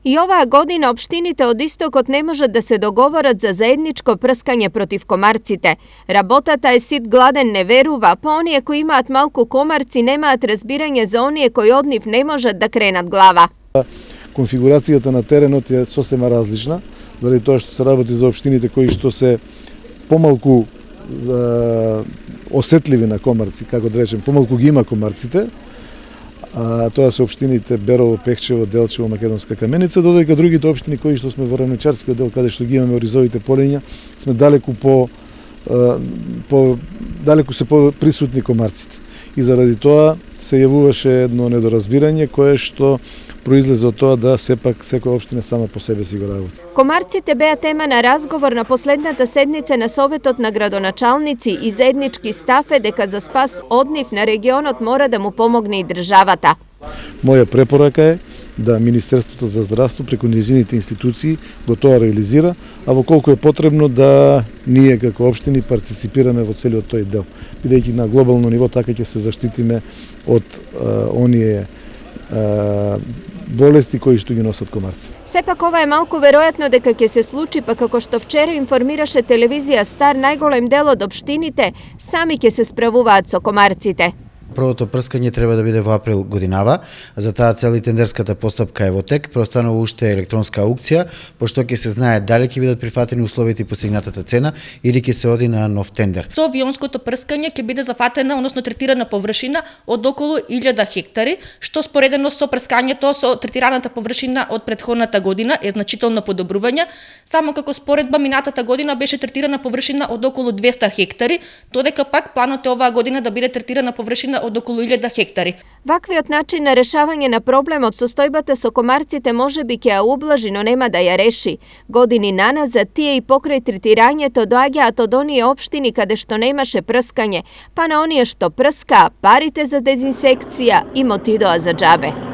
I ova godina opštiните od istokot ne može da se dogovorat za zajedničko prskanje protiv komarcite. Работата е сит гладен не верува, па оние кои имаат малку комарци немаат разбирање за оние кои од нив не можат да кренат глава. Конфигурацијата на теренот е сосема различна, заради тоа што се работи за општините кои што се помалку осетливи на комарци, како да речем, помалку ги има комарците. Тоа се општините Берово, Пехчево, Делчево, Македонска Каменица, додека другите општини кои што сме во рамничарскиот дел, каде што ги имаме оризовите полиња, сме далеку далеку се поприсутни комарците. И заради тоа се јавуваше едно недоразбирање кое што произлезе од тоа да сепак секоја општина сама по себе си го работи. Комарците беа тема на разговор на последната седница на Советот на градоначалници и заеднички став е дека за спас од нив на регионот мора да му помогне и државата. Моја препорака е да Министерството за здравство преку нејзините институции го тоа реализира, а во колку е потребно да ние како општини партиципираме во целиот тој дел. Бидејќи на глобално ниво така ќе се заштитиме од оние болести кои што ги носат комарци. Сепак ова е малку веројатно дека ќе се случи, па како што вчера информираше телевизија Стар, најголем дел од општините сами ќе се справуваат со комарците. Првото прскање треба да биде во април годинава. За таа цел и тендерската постапка е во тек. Преостанува уште електронска аукција, пошто ќе се знае дали ќе бидат прифатени условите и постигнатата цена или ќе се оди на нов тендер. Со авионското прскање ќе биде зафатена, односно третирана површина од околу 1000 хектари, што споредено со прскањето со третираната површина од претходната година е значително подобрување. Само како споредба минатата година беше третирана површина од околу 200 хектари, додека пак планот е оваа година да биде третирана површина од околу 1000 хектари. Ваквиот начин на решавање на проблемот со состојбата со комарците можеби ќе ја ублажи, но нема да ја реши. Години наназад тие и покрај третирањето доаѓаат од оние општини каде што немаше прскање, па на оние што прскаа, парите за дезинсекција им отидоа за џабе.